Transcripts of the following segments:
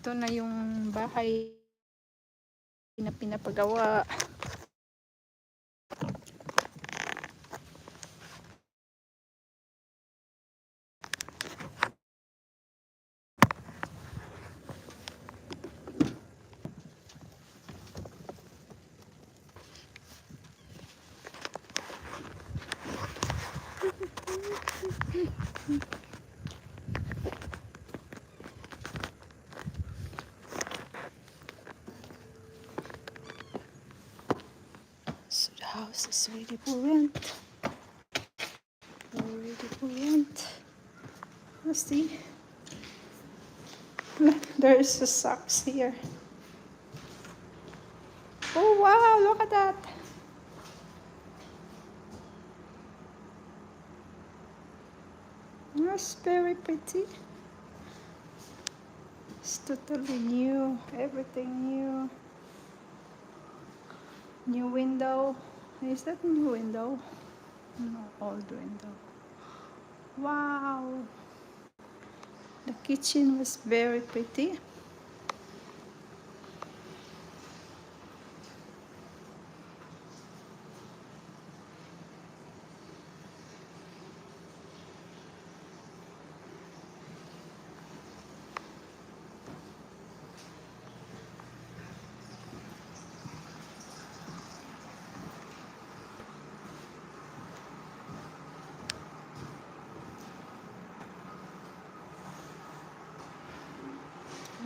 Ito na yung bahay na pinapagawa. So the house is ready for rent. Ready for rent. Let's see. There's a socks here. Oh wow, look at that. That's very pretty. It's totally new. Everything new. New window. Is that new window? No, old window. Wow. The kitchen was very pretty.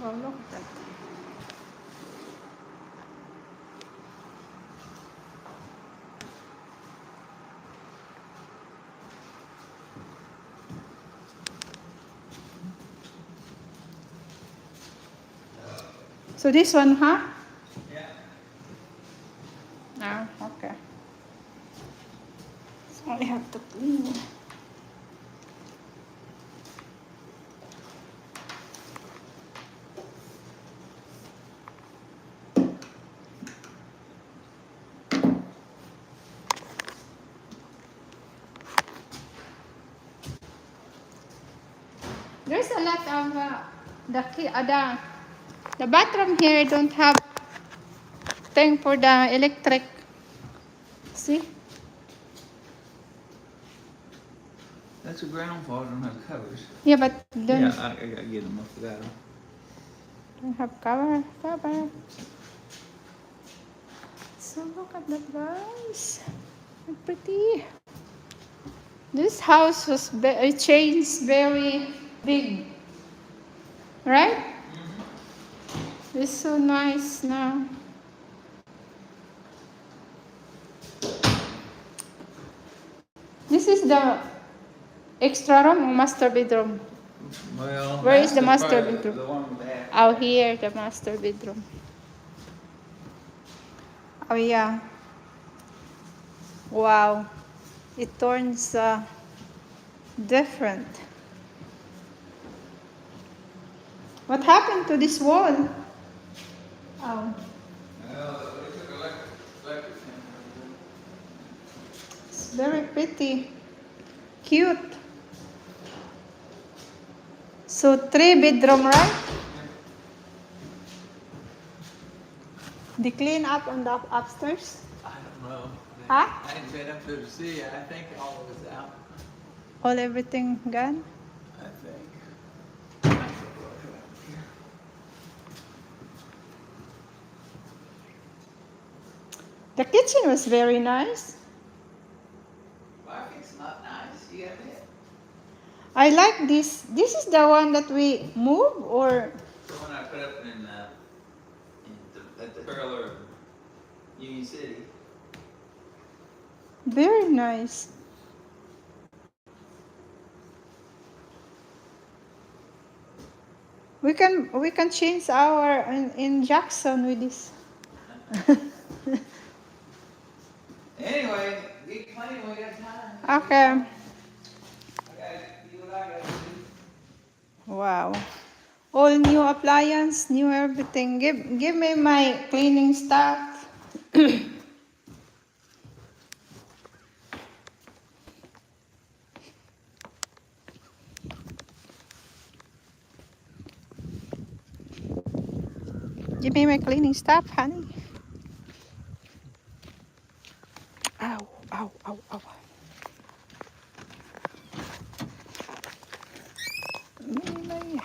Oh, look at that. So this one, huh? Yeah. Ah, okay. So I have to clean. There's a lot of the bathroom here don't have thing for the electric. See? That's a ground floor. I don't have covers. Yeah, but Yeah, don't I gotta get them. I forgot them. don't have cover. So look at that, guys. How pretty. This house was changed very big, right? It's so nice now. This is the extra room or master bedroom? Well, Where is the that's master probably bedroom? The one with that. Out here, the master bedroom. Oh yeah. Wow. It turns different. What happened to this wall? Oh, Well, they took electric it's very pretty. Cute. So 3 bedroom, right? They clean up on the upstairs? I don't know. Huh? I hadn't been up there to see. I think all of it's out. All everything gone? I think. The kitchen was very nice. Well, it's not nice. You got it. I like this. This is the one that we move or The one I put up at the trailer of Union City. very nice. We can change our in Jackson with this. Anyway, get plenty when we got time. Okay. I gotta do what I gotta do. Wow. All new appliance, new everything. Give me my cleaning stuff. Give me my cleaning stuff, honey. Ow, ow, ow, ow. Nay.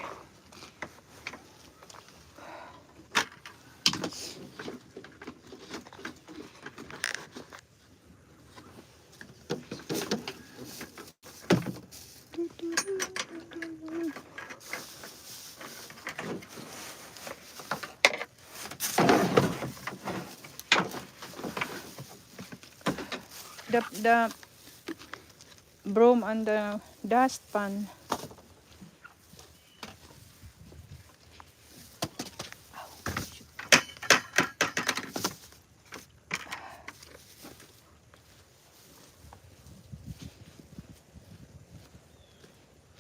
The broom on the dustpan.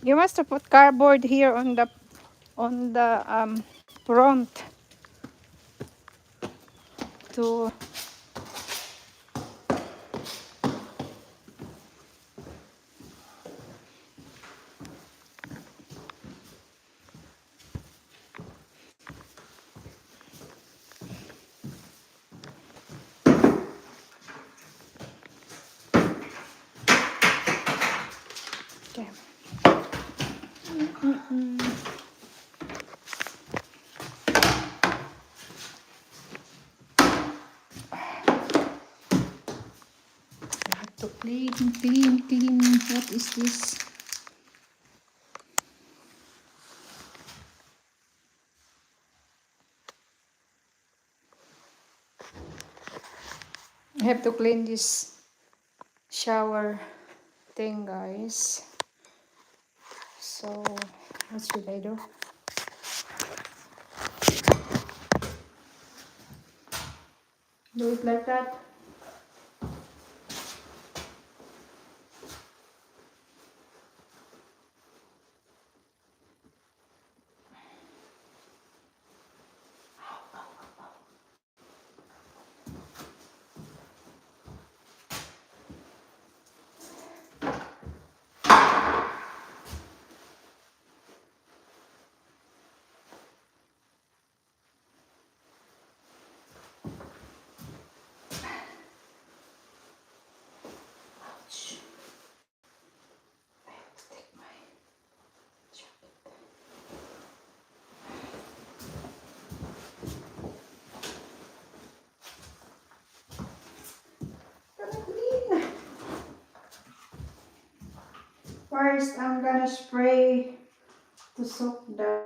You must have put cardboard here on the front to okay. I have to clean. What is this? I have to clean this shower thing, guys. So, what should I do? Do it like that. Ouch. I have to take my jacket. Gonna clean. First, I'm gonna spray to soak the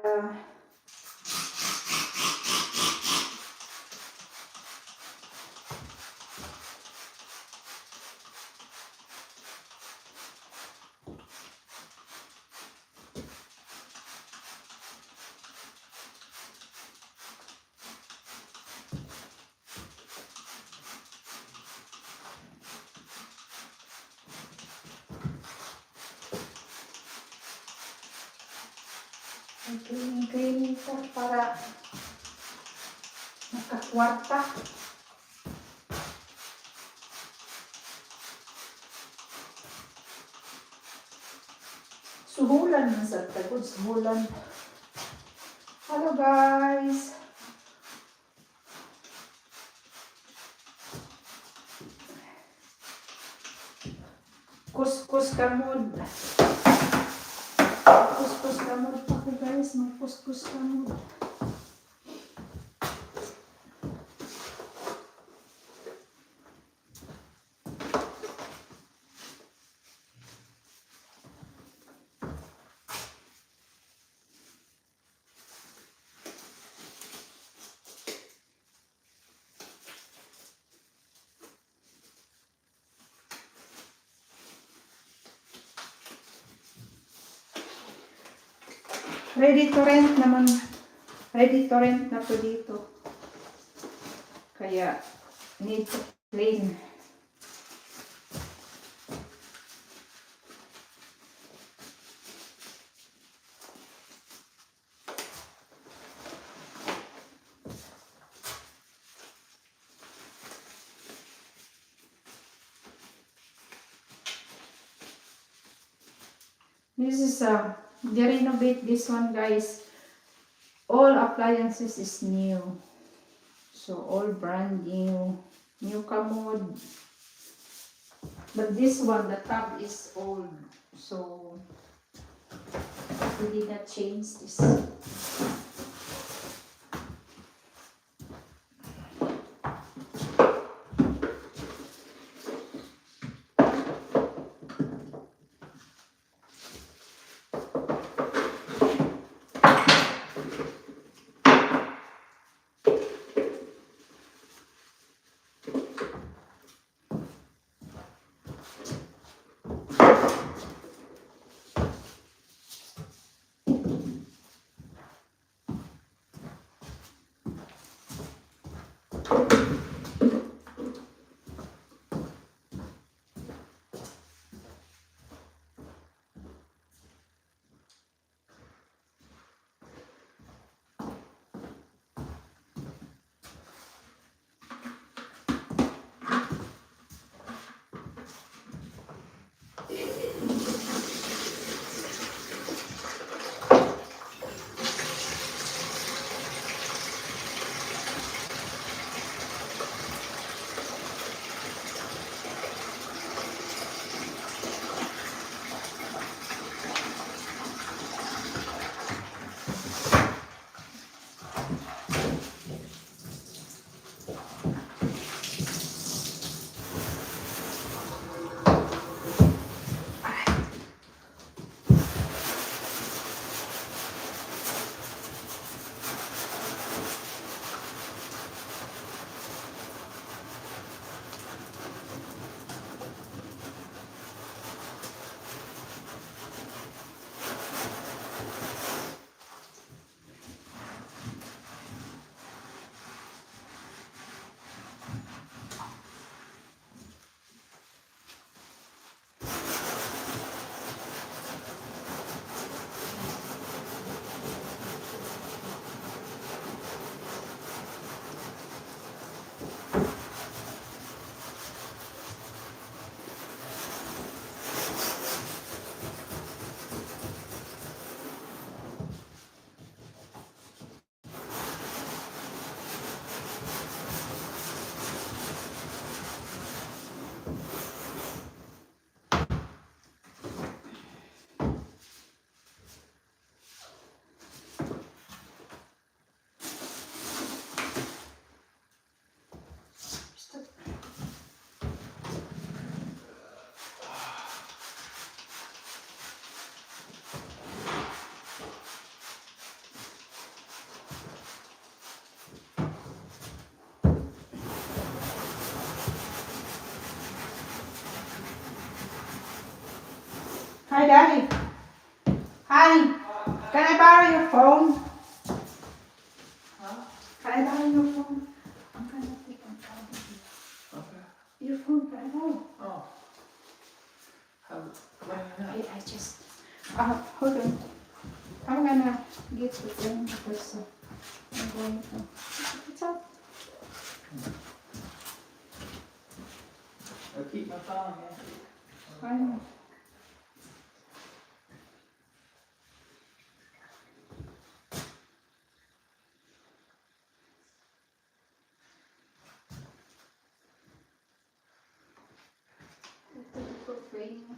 cleaning ko para makakwarta. Suhulan man sa tagod, suhulan. Hello guys! Kuskus kamod. Kuskus kamod pa ko guys, magkuskus kamod. Ready to rent naman. Ready to rent na to dito. Kaya, need to clean. This is they renovate this one, guys. All appliances is new. So all brand new commode. But this one, the top is old, so we did not change this. Hi, Daddy. Hi. Can I borrow your phone? Huh? Can I borrow your phone? I'm gonna take a call. Okay. Your phone, can I borrow? Oh. How? When are you I just. Hold on. I'm gonna get the thing because I'm going to. What's up? I'll keep my phone, yeah. I know. Before cleaning.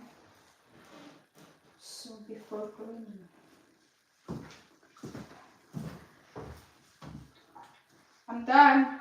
So before cleaning. I'm done.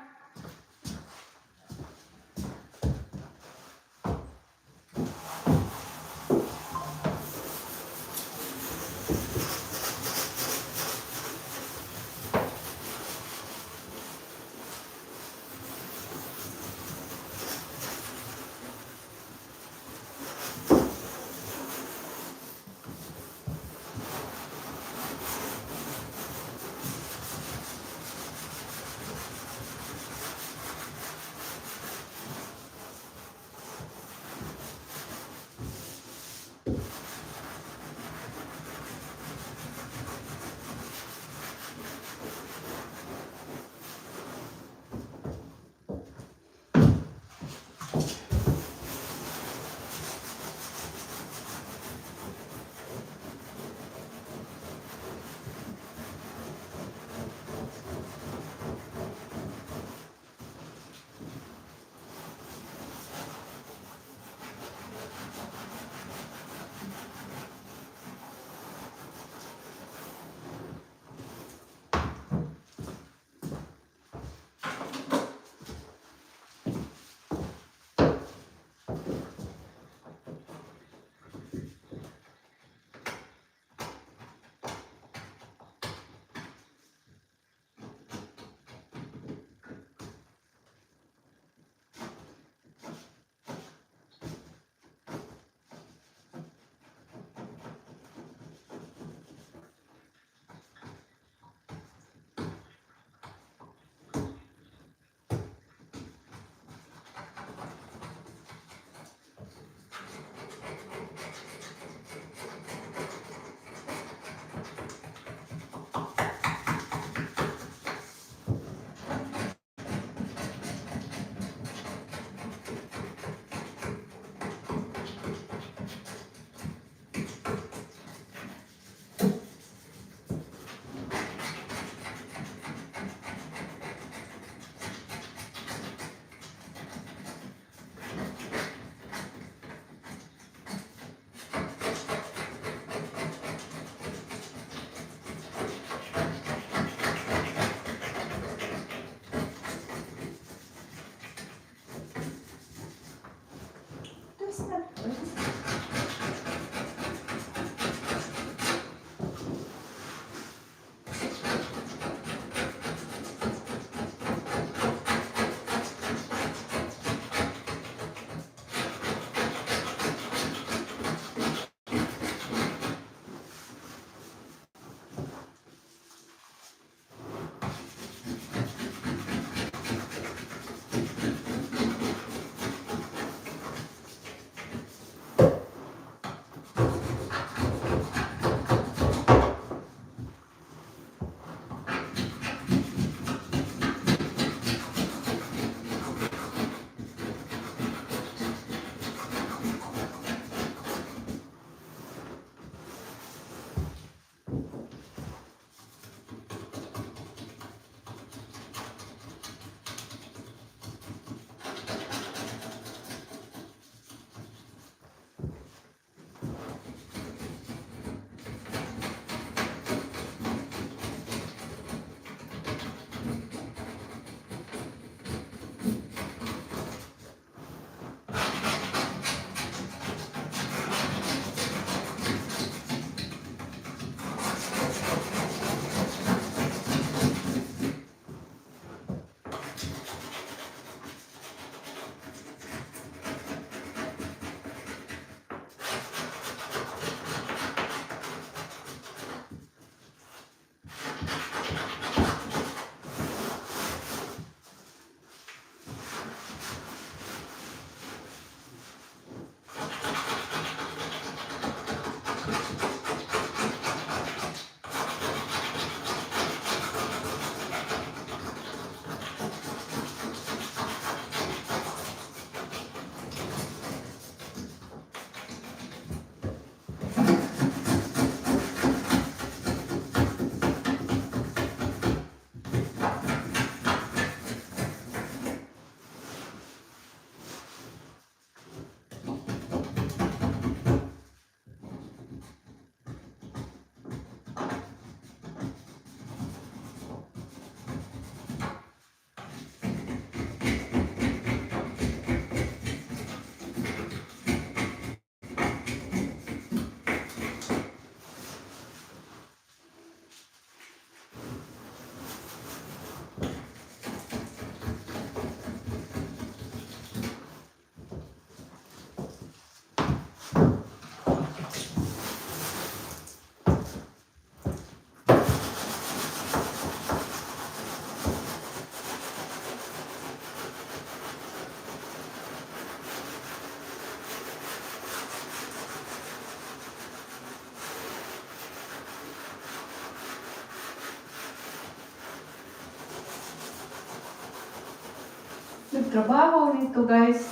Nagtrabaho nito guys.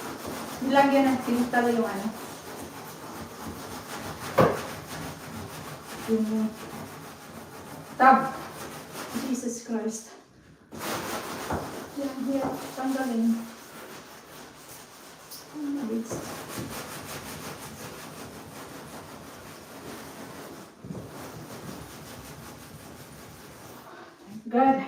Nilagyan ng pintal yung ano. Yung tab. Jesus Christ. Yan, hirap tanggalin. It's God.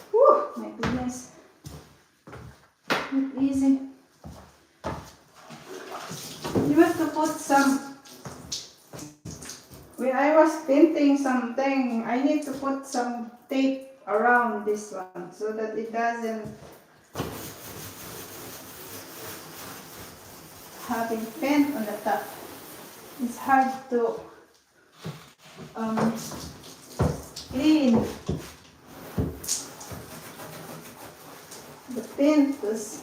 Whew, my goodness. Not easy. You have to put some. When I was painting something, I need to put some tape around this one so that it doesn't having paint on the top. It's hard to clean the paint because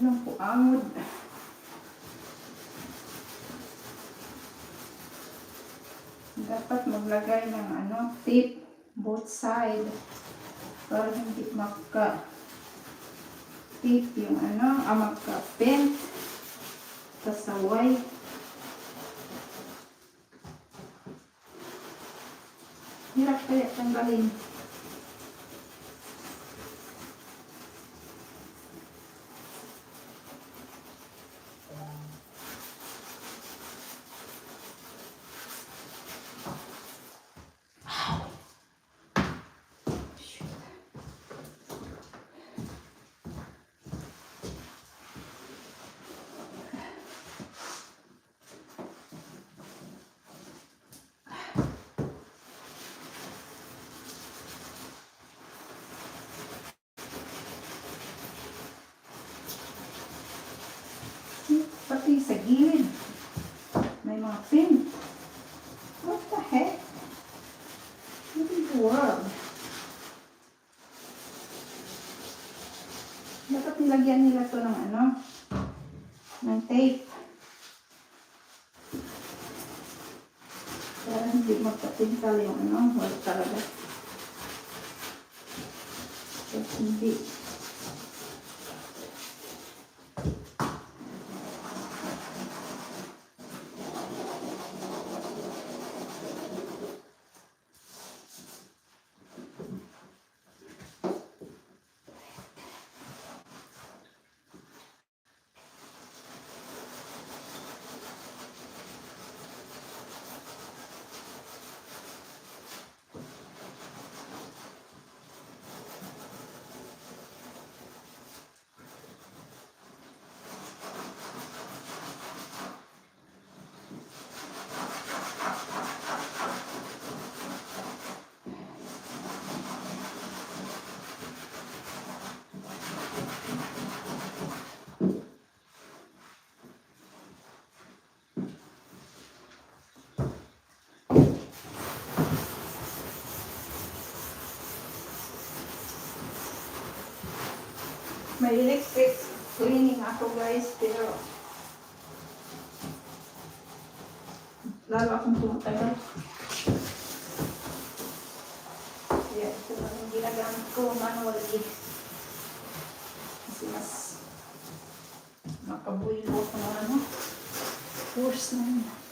ano po angod. Dapat maglagay ng ano, tape both side para hindi maka tape yung ano, maka paint kasaway. Hirap kaya tanggalin. Pati sa gilid may mga pin. What the heck? What in the world? Dapat nilagyan nila to ng ano, ng tape para hindi magpatintal yung ano, wala talaga. So, hindi. May electric cleaning ako guys, pero lalo akong tumatagal. Kaya ito lang yung ginagamit ko manually. Kasi mas makabuilo ako ng ano, force na yun.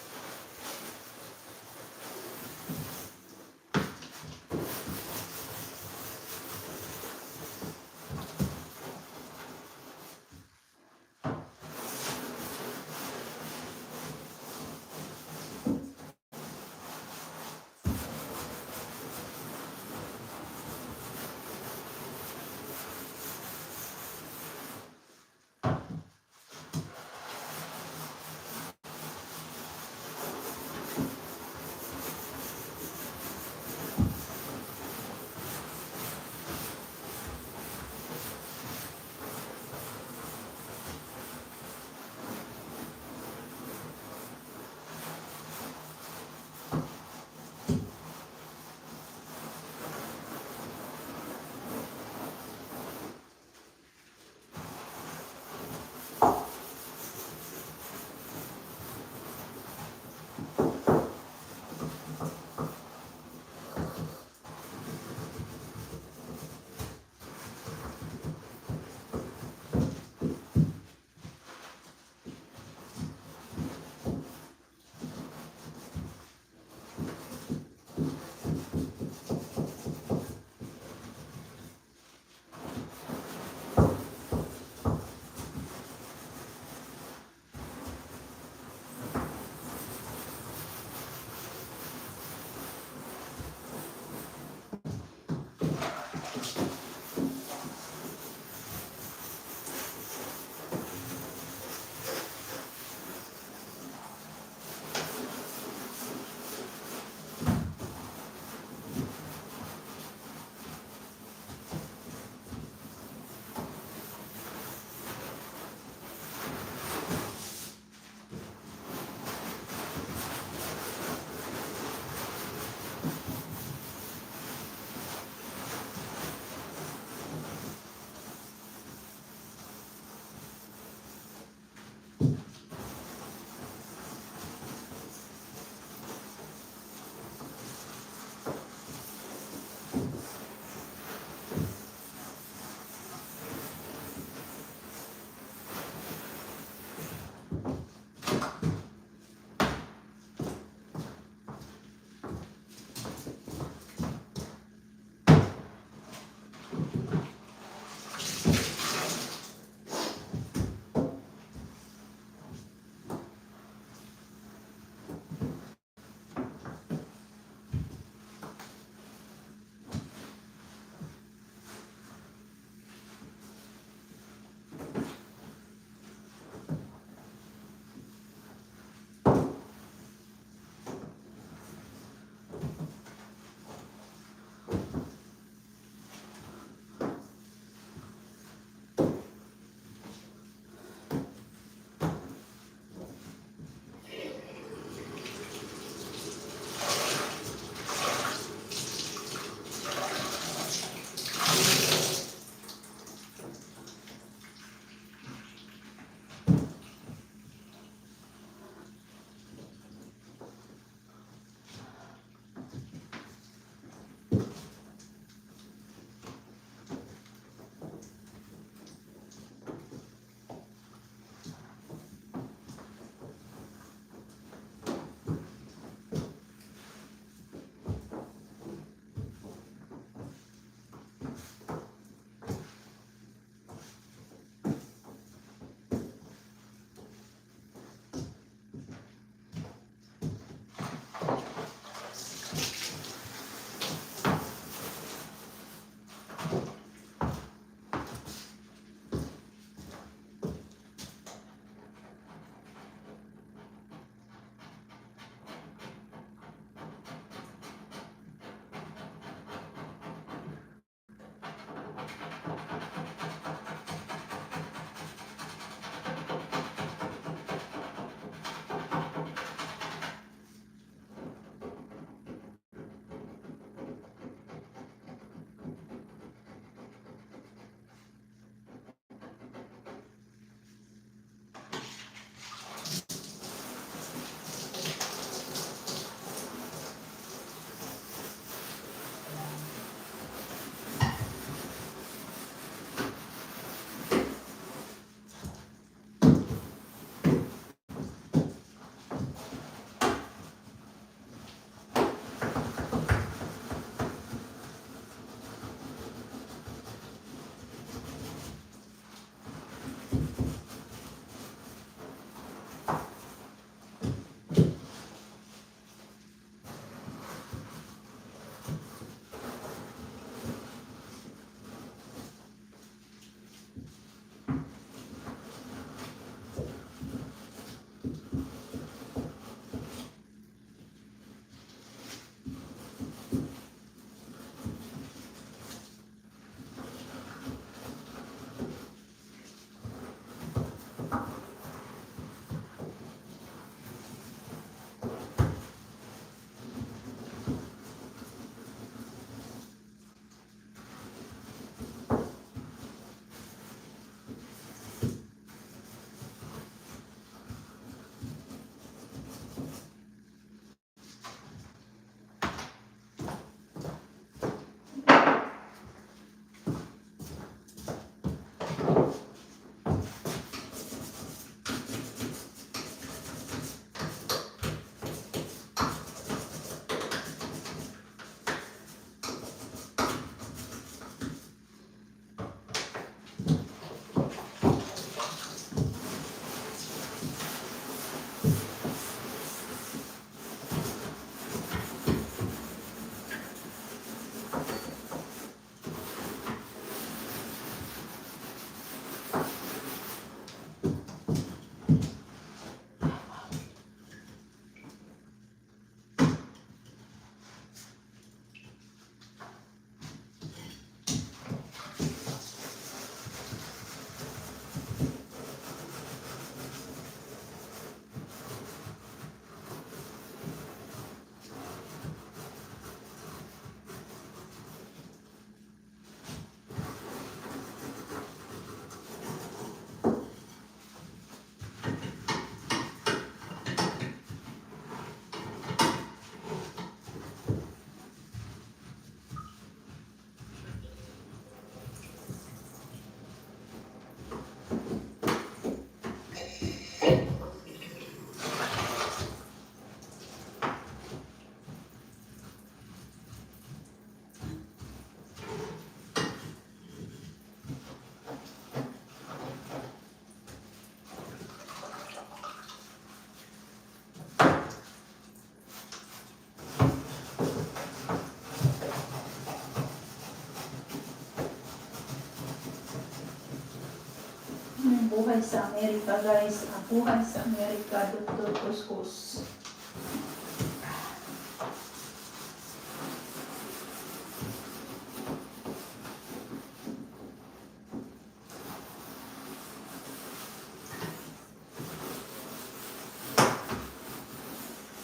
sa Amerika guys. Ang buhay sa Amerika, Dr. Kuskus.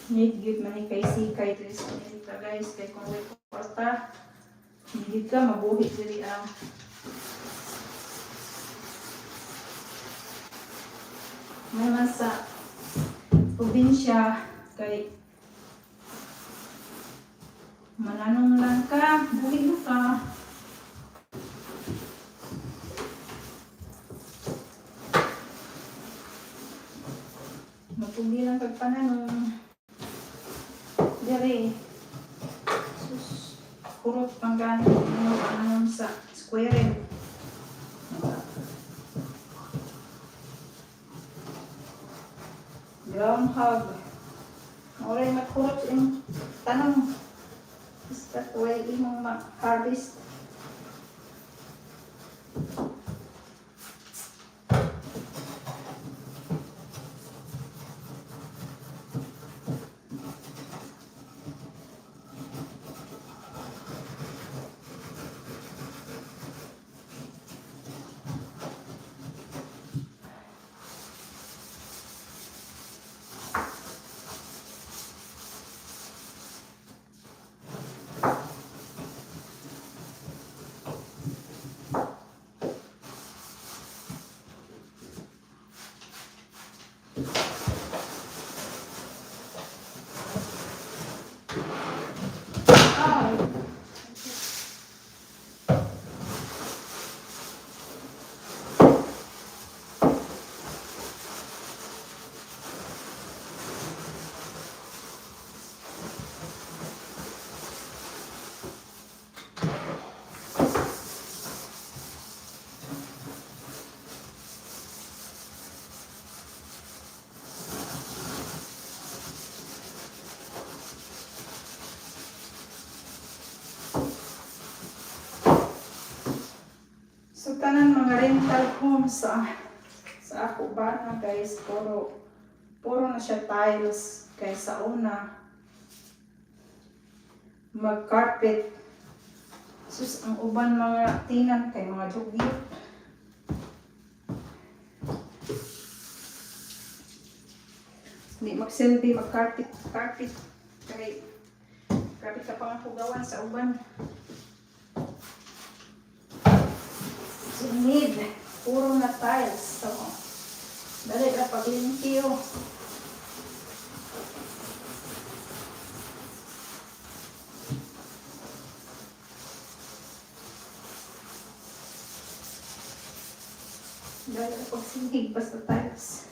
Need good money kay Sikay diri sa Amerika guys. Kay kung wala kwarta, hindi ka mabuhi diri ang naman sa probinsya kay mananong lang ka, buhi mo ka. Mapugi lang kagpananong. Diri, sus, kurot pang ganit mo pananong sa square. Groundhog. Oray makurot yung tanong. Basta tuway imong ma-harvest. So tanan mga rental homes sa ako ba na guys, puro na siya tiles kay sa una mag carpet. Sus ang uban mga tinan kay mga dugyot. Hindi magsilbi mag carpet kay grabe ka pang hugawan sa uban. So need puro na tiles. So, dali na paglimpyo. Dali na pagsinig basta tiles.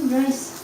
guys.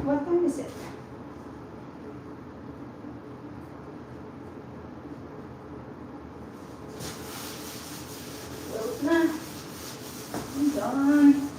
What time is it? Well na. I'm done.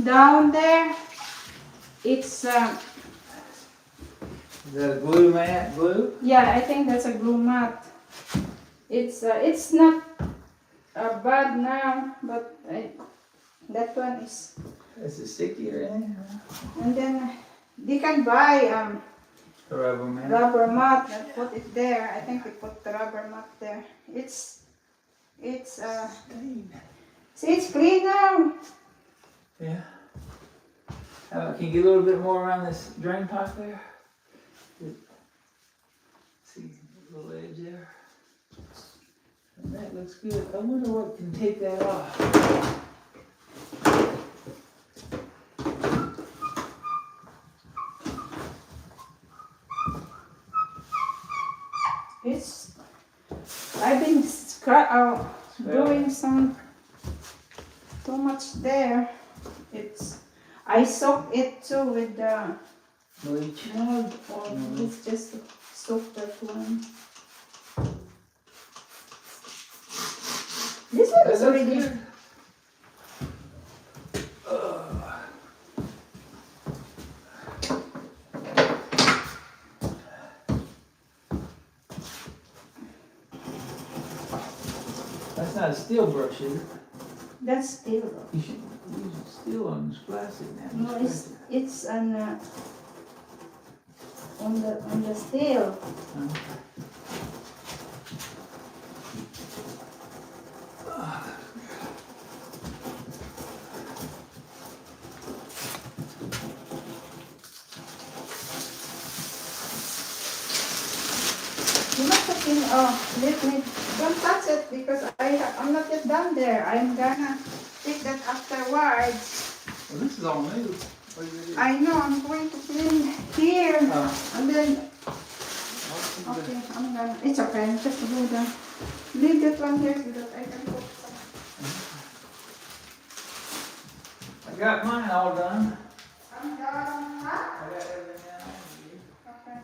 down there, it's Is that a glue mat? Glue? yeah, I think that's a glue mat. It's not bad now, but that one is. Is it sticky or anything? And then they can buy A rubber mat? rubber mat and put it there. I think they put the rubber mat there. It's see, it's clean now. Yeah. Can you get a little bit more around this drain pipe there? See the little edge there? And that looks good. I wonder what can take that off. I've been doing some too much there. I soak it too with the Bleach. mold, or it's just soak that one. This one is already good. That's not a steel brush, is it? that's steel. You should use steel on this plastic now. No, it's on the steel. You must have been, let me, don't touch it because I'm not yet done there. I'm gonna take that afterwards. Well, this is all new. What do you do? I know, I'm going to clean here. And then, Okay. okay, I'm gonna, it's okay, I'm just going to leave that one here so that I can put some. I got mine all done. I'm done, huh? I got everything down here. Okay.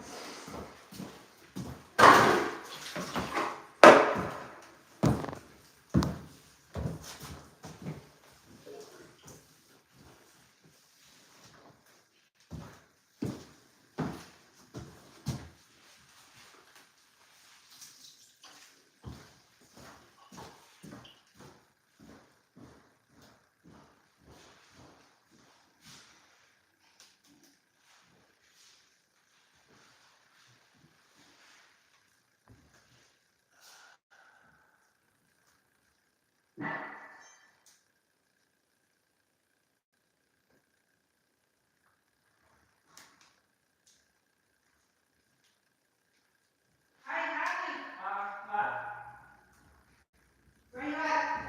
Where you at?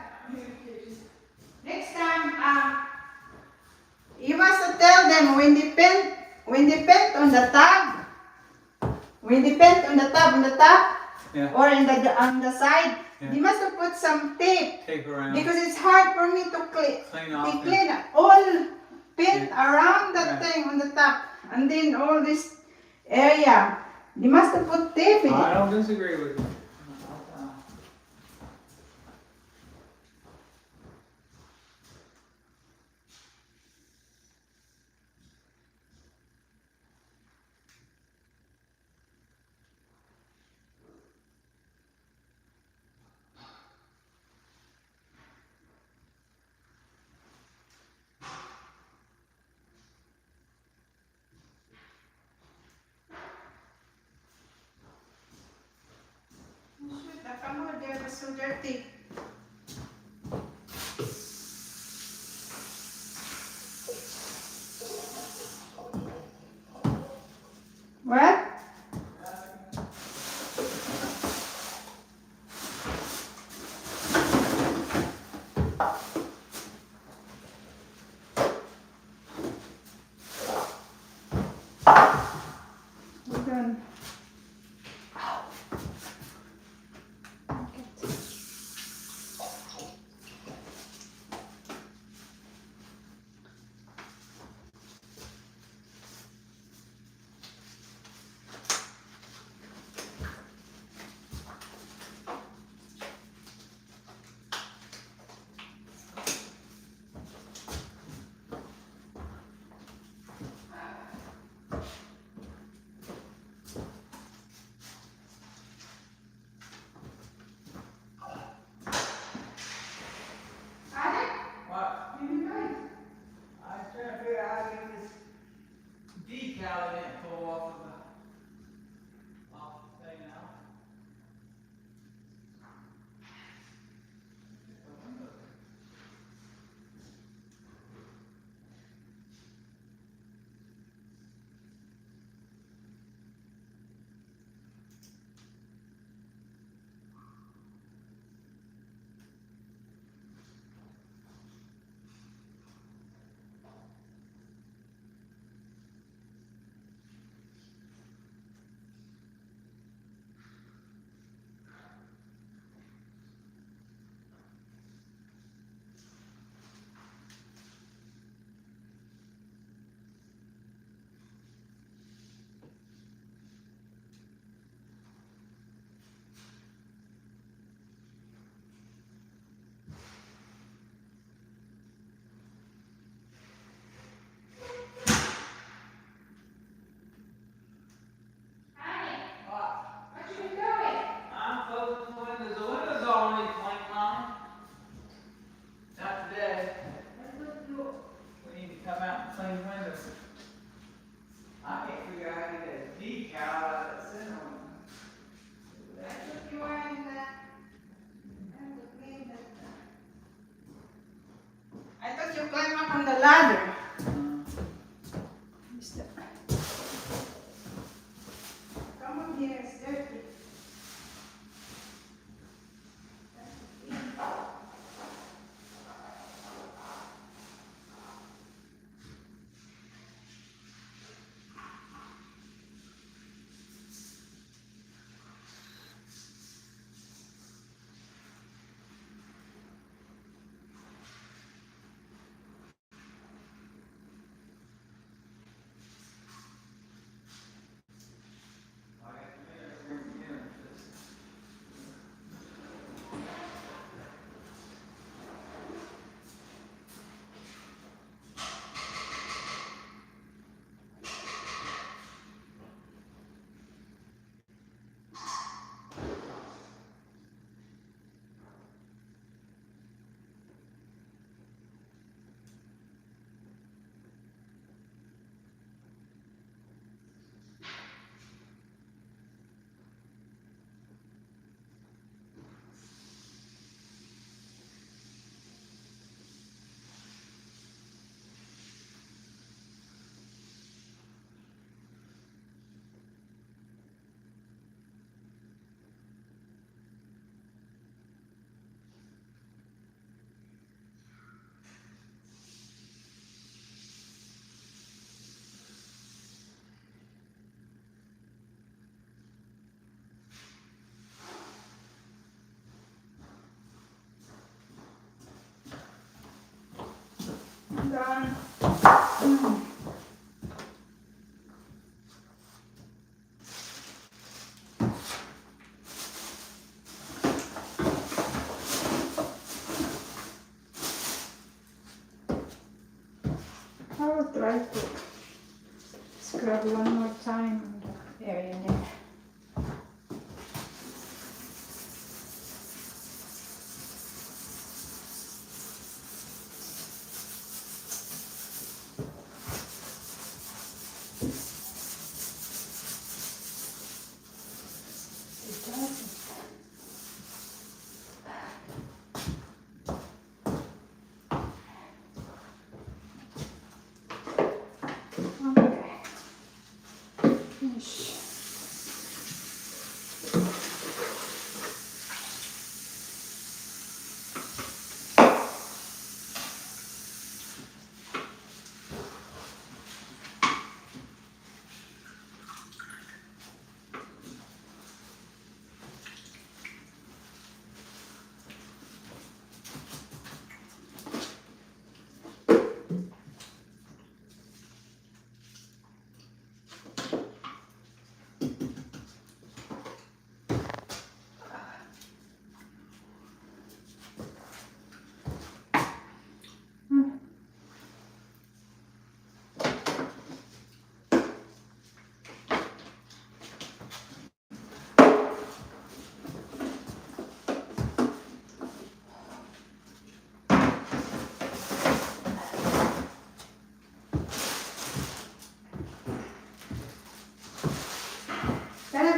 Next time, you must tell them when they paint on the tub, on the top, Yeah. or on the side, Yeah. you must have put some tape Tape around. because it's hard for me to Clean off. clean all paint Yeah. around that Right. thing on the top, and then all this area. You must have put tape in I it. don't disagree with you. Shoot, the commode there was so dirty. What? We're done. Okay.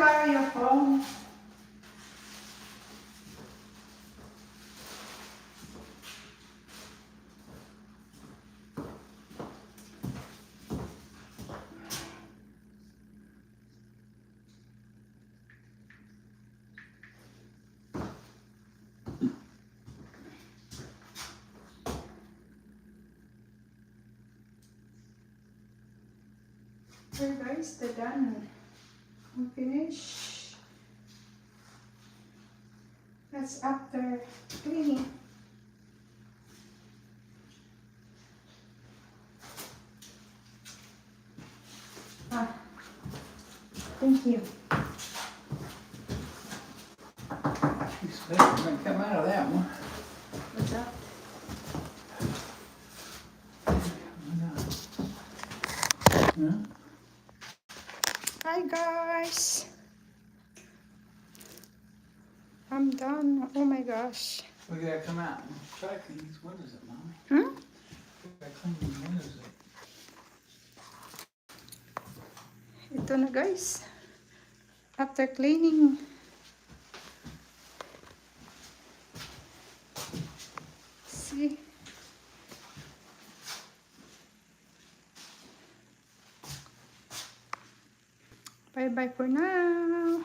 borrow your phone? Okay guys, they're done. We finished. That's after cleaning. Ah, thank you. Expect it to come out of that one. What's up? Huh? Hi guys. I'm done. Oh my gosh. We gotta come out and try to clean these windows up, Mommy. Hmm? We gotta clean these windows up. Ito na guys. After cleaning. See? Bye bye for now.